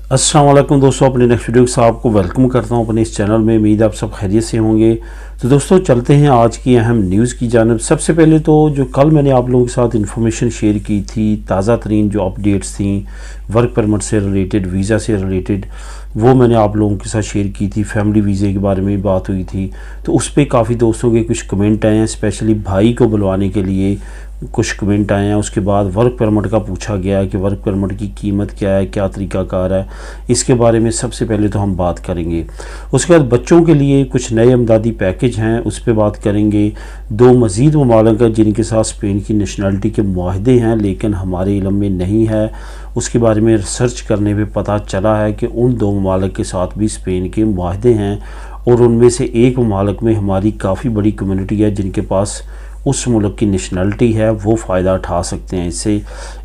अस्सलाम वालेकुम दोस्तों, अपने नेक्स्ट वीडियो के साथ आपको वेलकम करता हूं अपने इस चैनल में। उम्मीद आप सब खैरियत से होंगे। तो दोस्तों चलते हैं आज की अहम न्यूज़ की जानिब। सबसे पहले तो जो कल मैंने आप लोगों के साथ इन्फॉर्मेशन शेयर की थी, ताज़ा तरीन जो अपडेट्स थी वर्क परमिट से रिलेटेड, वीज़ा से रिलेटेड, वो मैंने आप लोगों के साथ शेयर की थी। फैमिली वीज़े के बारे में बात हुई थी, तो उस पर काफ़ी दोस्तों के कुछ कमेंट आए हैं। स्पेशली भाई को बुलवाने के लिए कुछ कमेंट आए हैं। उसके बाद वर्क परमिट का पूछा गया कि वर्क परमिट की कीमत क्या है, क्या तरीक़ाकार है, इसके बारे में सबसे पहले तो हम बात करेंगे। उसके बाद बच्चों के लिए कुछ नए अमदादी पैकेज हैं, उस पर बात करेंगे। दो मज़ीद ममालिक हैं जिनके साथ स्पेन की नेशनलिटी के मुआहदे हैं लेकिन हमारे इल्म में नहीं है। उसके बारे में रिसर्च करने पे पता चला है कि उन दो ममालिक के साथ भी स्पेन के मुआहदे हैं और उनमें से एक ममालिक में हमारी काफ़ी बड़ी कम्युनिटी है जिनके पास उस मुल्क की नेशनलिटी है, वो फ़ायदा उठा सकते हैं इससे।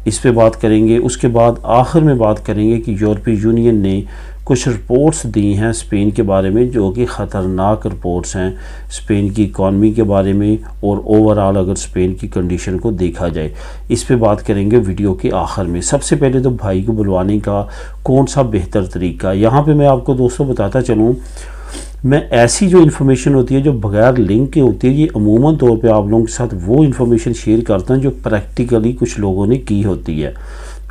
इस पे बात करेंगे। उसके बाद आखिर में बात करेंगे कि यूरोपीय यूनियन ने कुछ रिपोर्ट्स दी हैं स्पेन के बारे में जो कि ख़तरनाक रिपोर्ट्स हैं स्पेन की इकॉनमी के बारे में और ओवरऑल अगर स्पेन की कंडीशन को देखा जाए। इस पे बात करेंगे वीडियो के आखिर में। सबसे पहले तो भाई को बुलवाने का कौन सा बेहतर तरीका, यहाँ पे मैं आपको दोस्तों बताता चलूँ, मैं ऐसी जो इन्फॉर्मेशन होती है जो बगैर लिंक के होती है, ये अमूमन तौर पे आप लोगों के साथ वो इन्फॉर्मेशन शेयर करता हूँ जो प्रैक्टिकली कुछ लोगों ने की होती है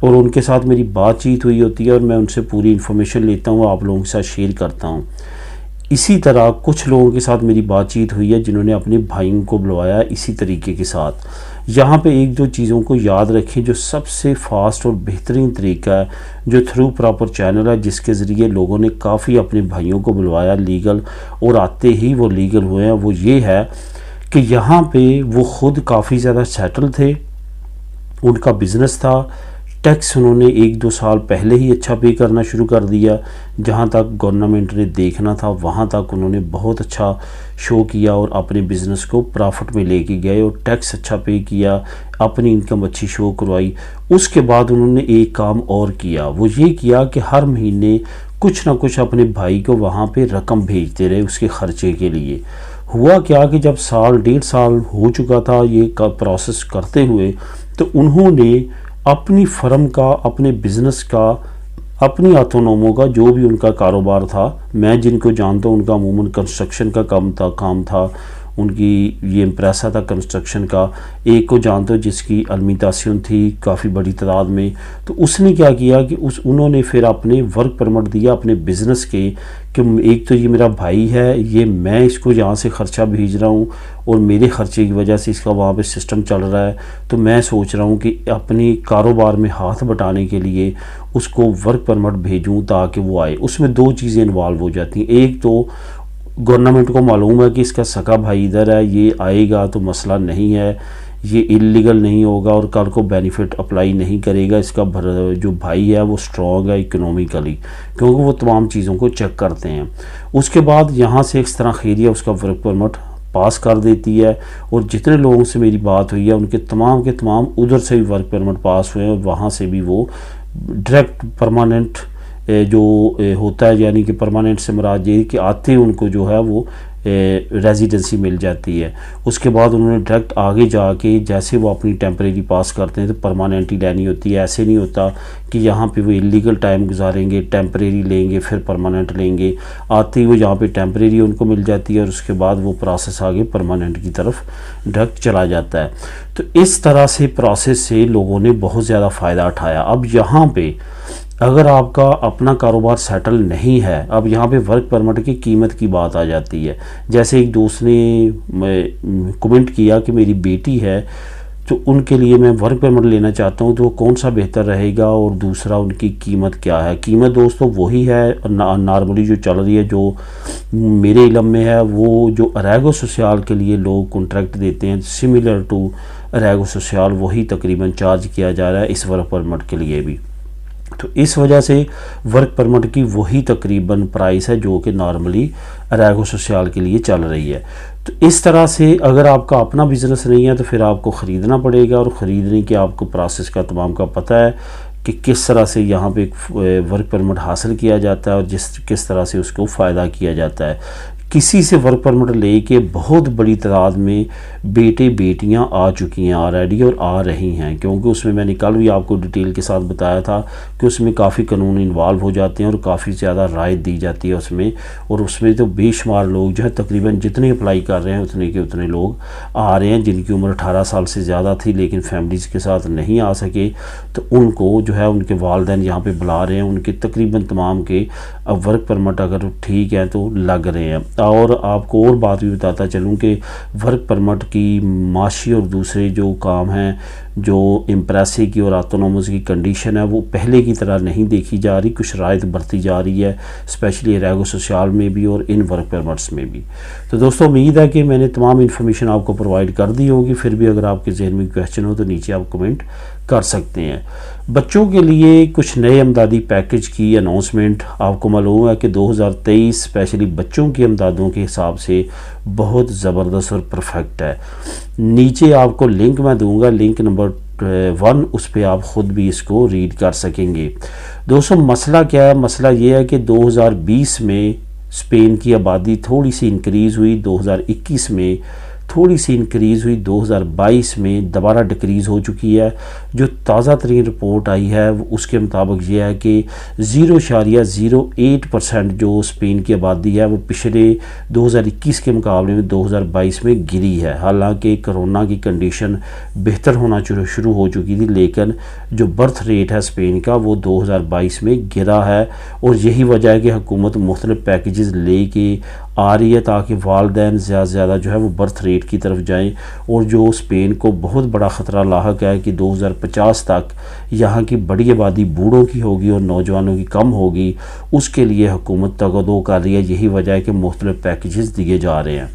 और उनके साथ मेरी बातचीत हुई होती है और मैं उनसे पूरी इन्फॉर्मेशन लेता हूँ, आप लोगों के साथ शेयर करता हूँ। इसी तरह कुछ लोगों के साथ मेरी बातचीत हुई है जिन्होंने अपने भाइयों को बुलवाया इसी तरीके के साथ। यहाँ पे एक दो चीज़ों को याद रखें जो सबसे फास्ट और बेहतरीन तरीका है, जो थ्रू प्रॉपर चैनल है जिसके ज़रिए लोगों ने काफ़ी अपने भाइयों को बुलवाया लीगल और आते ही वो लीगल हुए हैं। वो ये है कि यहाँ पे वो ख़ुद काफ़ी ज़्यादा सेटल थे, उनका बिज़नेस था, टैक्स उन्होंने 1-2 साल पहले ही अच्छा पे करना शुरू कर दिया। जहाँ तक गवर्नमेंट ने देखना था वहाँ तक उन्होंने बहुत अच्छा शो किया और अपने बिज़नेस को प्रॉफिट में लेके गए और टैक्स अच्छा पे किया, अपनी इनकम अच्छी शो करवाई। उसके बाद उन्होंने एक काम और किया, वो ये किया कि हर महीने कुछ ना कुछ अपने भाई को वहाँ पे रकम भेजते रहे उसके ख़र्चे के लिए। हुआ क्या कि जब साल 1.5 साल हो चुका था ये प्रोसेस करते हुए, तो उन्होंने अपनी फर्म का, अपने बिज़नेस का, अपनी ऑटोनोमो का जो भी उनका कारोबार था, मैं जिनको जानता हूँ उनका अमूमन कंस्ट्रक्शन का काम था, उनकी ये इम्प्रेसा था कंस्ट्रक्शन का। एक को जानते हो जिसकी अल्मीतासियन थी काफ़ी बड़ी तादाद में, तो उसने क्या किया कि उन्होंने फिर अपने वर्क परमिट दिया अपने बिज़नेस के कि एक तो ये मेरा भाई है, ये मैं इसको यहाँ से ख़र्चा भेज रहा हूँ और मेरे ख़र्चे की वजह से इसका वहाँ पे सिस्टम चल रहा है, तो मैं सोच रहा हूँ कि अपने कारोबार में हाथ बटाने के लिए उसको वर्क परमिट भेजूँ ताकि वो आए। उसमें दो चीज़ें इन्वॉल्व हो जाती हैं। एक तो गवर्नमेंट को मालूम है कि इसका सगा भाई इधर है, ये आएगा तो मसला नहीं है, ये इलीगल नहीं होगा और कल को बेनिफिट अप्लाई नहीं करेगा, इसका जो भाई है वो स्ट्रॉन्ग है इकोनॉमिकली, क्योंकि वो तमाम चीज़ों को चेक करते हैं। उसके बाद यहाँ से इस तरह खैरिया उसका वर्क परमिट पास कर देती है और जितने लोगों से मेरी बात हुई है उनके तमाम के तमाम उधर से भी वर्क परमिट पास हुए हैं और वहाँ से भी वो डायरेक्ट परमानेंट जो होता है, यानी कि परमानेंट से मुराद ये कि आते उनको जो है वो रेजिडेंसी मिल जाती है। उसके बाद उन्होंने डायरेक्ट आगे जाके जैसे वो अपनी टेम्परेरी पास करते हैं तो परमानेंट ही लेनी होती है। ऐसे नहीं होता कि यहाँ पे वो इलीगल टाइम गुजारेंगे, टेम्परेरी लेंगे फिर परमानेंट लेंगे। आते ही वो यहाँ पे टेम्परेरी उनको मिल जाती है और उसके बाद वो प्रोसेस आगे परमानेंट की तरफ डायरेक्ट चला जाता है। तो इस तरह से प्रोसेस से लोगों ने बहुत ज़्यादा फ़ायदा उठाया। अब यहाँ पे अगर आपका अपना कारोबार सेटल नहीं है, अब यहाँ पे वर्क परमिट की कीमत की बात आ जाती है। जैसे एक दोस्त ने कमेंट किया कि मेरी बेटी है तो उनके लिए मैं वर्क परमिट लेना चाहता हूँ, तो कौन सा बेहतर रहेगा और दूसरा उनकी कीमत क्या है। कीमत दोस्तों वही है नॉर्मली जो चल रही है, जो मेरे इल्म में है, वो जो अरेगो सोशल के लिए लोग कॉन्ट्रैक्ट देते हैं सिमिलर टू अरेगो सोशल वही तकरीबन चार्ज किया जा रहा है इस वर्क परमिट के लिए भी। तो इस वजह से वर्क परमिट की वही तकरीबन प्राइस है जो कि नॉर्मली अरेगो सोशल के लिए चल रही है। तो इस तरह से अगर आपका अपना बिज़नेस नहीं है तो फिर आपको ख़रीदना पड़ेगा और ख़रीदने के आपको प्रोसेस का तमाम का पता है कि किस तरह से यहाँ पे वर्क परमिट हासिल किया जाता है और किस तरह से उसको फ़ायदा किया जाता है। किसी से वर्क परमिट लेके बहुत बड़ी तादाद में बेटे बेटियां आ चुकी हैं ऑलरेडी और आ रही हैं, क्योंकि उसमें मैंने कल भी आपको डिटेल के साथ बताया था कि उसमें काफ़ी कानून इन्वॉल्व हो जाते हैं और काफ़ी ज़्यादा राय दी जाती है उसमें। और उसमें तो बेशुमार लोग जो है तकरीबन जितने अप्लाई कर रहे हैं उतने के उतने लोग आ रहे हैं जिनकी उम्र 18 साल से ज़्यादा थी लेकिन फैमिलीज़ के साथ नहीं आ सके, तो उनको जो है उनके वालिदैन यहाँ पे बुला रहे हैं। उनके तकरीबन तमाम के अब वर्क परमिट अगर ठीक है तो लग रहे हैं। और आपको और बात भी बताता चलूँ कि वर्क परमिट की माशी और दूसरे जो काम हैं, जो इम्प्रेसी की और ऑटोनोमस की कंडीशन है, वो पहले की तरह नहीं देखी जा रही, कुछ रायत बरती जा रही है, स्पेशली रेगो सोशल में भी और इन वर्क परमिट्स में भी। तो दोस्तों उम्मीद है कि मैंने तमाम इन्फॉर्मेशन आपको प्रोवाइड कर दी होगी। फिर भी अगर आपके जहन में क्वेश्चन हो तो नीचे आप कमेंट कर सकते हैं। बच्चों के लिए कुछ नए अमदादी पैकेज की अनाउंसमेंट आपको मालूम है कि 2023 स्पेशली बच्चों की अमदादों के हिसाब से बहुत ज़बरदस्त और परफेक्ट है। नीचे आपको लिंक मैं दूंगा, लिंक नंबर 1, उस पर आप ख़ुद भी इसको रीड कर सकेंगे। दोस्तों मसला क्या है? मसला ये है कि 2020 में स्पेन की आबादी थोड़ी सी इंक्रीज़ हुई, 2021 में थोड़ी सी इंक्रीज़ हुई, 2022 में दोबारा डिक्रीज़ हो चुकी है। जो ताज़ा तरीन रिपोर्ट आई है उसके मुताबिक ये है कि 0.08% जो स्पेन की आबादी है वो पिछले 2021 के मुकाबले में 2022 में गिरी है। हालांकि कोरोना की कंडीशन बेहतर होना शुरू हो चुकी थी, लेकिन जो बर्थ रेट है स्पेन का वो 2022 में गिरा है। और यही वजह है कि हुकूमत मुख्तलिफ पैकेजेस ले के आ रही है ताकि वालिदैन ज़्यादा से ज़्यादा जो है वो बर्थ रेट की तरफ जाएं। और जो स्पेन को बहुत बड़ा ख़तरा लाहक है कि 2050 तक यहाँ की बड़ी आबादी बूढ़ों की होगी और नौजवानों की कम होगी, उसके लिए हुकूमत तगदो कर रही है। यही वजह है कि मुख्तलिफ पैकेजेस दिए जा रहे हैं।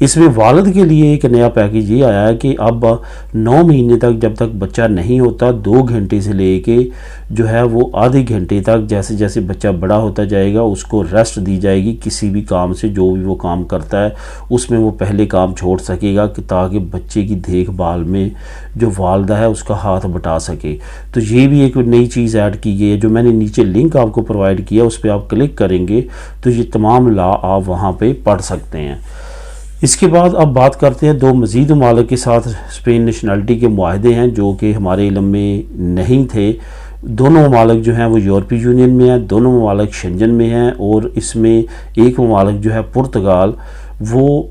इसमें वालिद के लिए एक नया पैकेज ये आया है कि अब 9 महीने तक जब तक बच्चा नहीं होता 2 घंटे से लेके जो है वो आधे घंटे तक जैसे जैसे बच्चा बड़ा होता जाएगा उसको रेस्ट दी जाएगी किसी भी काम से। जो भी वो काम करता है उसमें वो पहले काम छोड़ सकेगा कि ताकि बच्चे की देखभाल में जो वालदा है उसका हाथ बटा सके। तो ये भी एक नई चीज़ ऐड की गई है। जो मैंने नीचे लिंक आपको प्रोवाइड किया उस पर आप क्लिक करेंगे तो ये तमाम लॉ आप वहाँ पर पढ़ सकते हैं। इसके बाद अब बात करते हैं 2 मज़ीद ममालिक के साथ स्पेन नेशनलिटी के मुआहदे हैं जो कि हमारे इल्म में नहीं थे। दोनों ममालिक जो हैं वो यूरोपीय यूनियन में हैं, दोनों ममालिक शेंजन में हैं। और इसमें एक ममालिक जो है पुर्तगाल, वो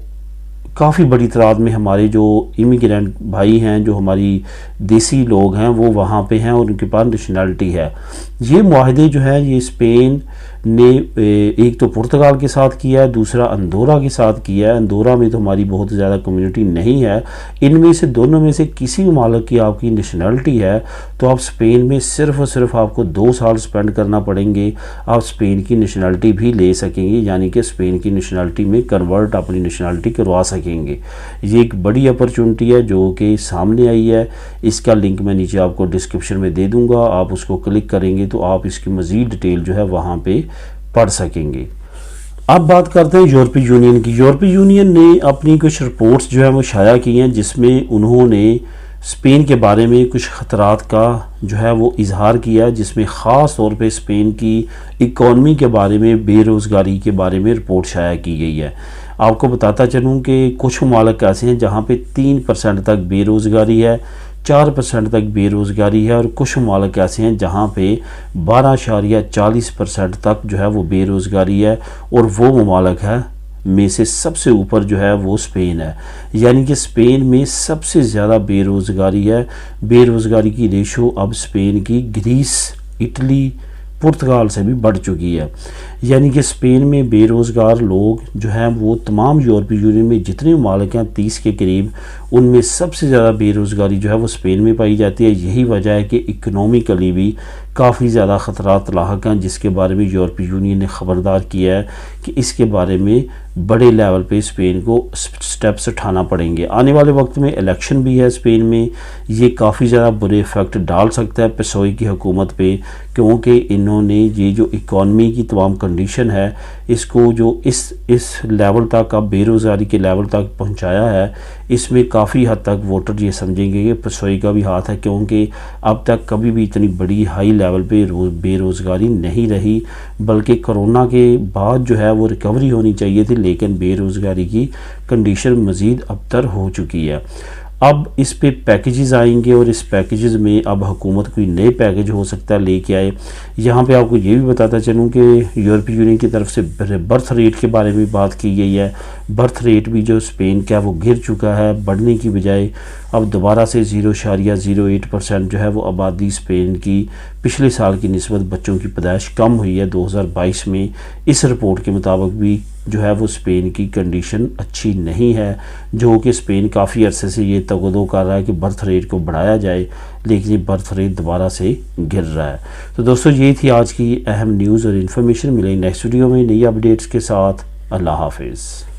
काफ़ी बड़ी तादाद में हमारे जो इमिग्रेंट भाई हैं, जो हमारी देसी लोग हैं, वो वहाँ पे हैं और उनके पास नेशनलिटी है। ये मुआहदे जो हैं ये स्पेन ने एक तो पुर्तगाल के साथ किया है, दूसरा अंदोरा के साथ किया है। अंदोरा में तो हमारी बहुत ज़्यादा कम्युनिटी नहीं है। इनमें से दोनों में से किसी ममालिक की आपकी नेशनलिटी है तो आप स्पेन में सिर्फ़ और सिर्फ आपको 2 साल स्पेंड करना पड़ेंगे, आप स्पेन की नेशनलिटी भी ले सकेंगे, यानी कि स्पेन की नेशनलिटी में कन्वर्ट अपनी नेशनलिटी करवा सकेंगे। ये एक बड़ी अपॉर्चुनिटी है जो कि सामने आई है। इसका लिंक मैं नीचे आपको डिस्क्रिप्शन में दे दूँगा, आप उसको क्लिक करेंगे तो आप इसकी मज़ीद डिटेल जो है वहाँ पर पढ़ सकेंगे। अब बात करते हैं यूरोपीय यूनियन की। यूरोपीय यूनियन ने अपनी कुछ रिपोर्ट्स जो है वो शाया की हैं जिसमें उन्होंने स्पेन के बारे में कुछ ख़तरात का जो है वो इजहार किया, जिसमें ख़ास तौर पे स्पेन की इकॉनमी के बारे में, बेरोज़गारी के बारे में रिपोर्ट शाया की गई है। आपको बताता चलूँ कि कुछ ममालिक ऐसे हैं जहाँ पे 3% तक बेरोज़गारी है, 4% तक बेरोज़गारी है, और कुछ ममालिक ऐसे हैं जहाँ पे 12.40% तक जो है वो बेरोज़गारी है। और वो ममालिक है में से सबसे ऊपर जो है वो स्पेन है, यानी कि स्पेन में सबसे ज़्यादा बेरोज़गारी है। बेरोज़गारी की रेशो अब स्पेन की ग्रीस, इटली, पुर्तगाल से भी बढ़ चुकी है। यानी कि स्पेन में बेरोज़गार लोग जो हैं वो तमाम यूरोपीय यूनियन में जितने ममालिक हैं 30 के करीब, उनमें सबसे ज़्यादा बेरोज़गारी जो है वो स्पेन में पाई जाती है। यही वजह है कि इकनॉमिकली भी काफ़ी ज़्यादा ख़तरात लाहक हैं, जिसके बारे में यूरोपीय यूनियन ने ख़बरदार किया है कि इसके बारे में बड़े लेवल पे स्पेन को स्टेप्स उठाना पड़ेंगे। आने वाले वक्त में इलेक्शन भी है स्पेन में, ये काफ़ी ज़्यादा बुरे इफ़ेक्ट डाल सकता है पसोई की हुकूमत पे, क्योंकि इन्होंने ये जो इकॉनमी की तमाम कंडीशन है इसको जो इस लेवल तक, अब बेरोज़गारी के लेवल तक पहुंचाया है, इसमें काफ़ी हद तक वोटर ये समझेंगे कि पसोई का भी हाथ है, क्योंकि अब तक कभी भी इतनी बड़ी हाई लेवल पे बेरोज़गारी नहीं रही, बल्कि कोरोना के बाद जो है वो रिकवरी होनी चाहिए थी, लेकिन बेरोज़गारी की कंडीशन मज़ीद अबतर हो चुकी है। अब इस पे पैकेजेस आएंगे और इस पैकेजेस में अब हुकूमत कोई नए पैकेज हो सकता है लेके आए। यहाँ पे आपको ये भी बताता चलूँ कि यूरोपीय यूनियन की तरफ से बर्थ रेट के बारे में बात की गई है। बर्थ रेट भी जो स्पेन का वो गिर चुका है, बढ़ने की बजाय अब दोबारा से 0.08% जो है वो आबादी स्पेन की पिछले साल की निस्बत बच्चों की पैदाइश कम हुई है 2022 में। इस रिपोर्ट के मुताबिक भी जो है वो स्पेन की कंडीशन अच्छी नहीं है, जो कि स्पेन काफ़ी अरसे से ये तगदो कर रहा है कि बर्थ रेट को बढ़ाया जाए, लेकिन ये बर्थ रेट दोबारा से गिर रहा है। तो दोस्तों ये थी आज की अहम न्यूज़ और इन्फॉर्मेशन। मिलेंगे नेक्स्ट वीडियो में नई अपडेट्स के साथ। अल्लाह हाफिज़।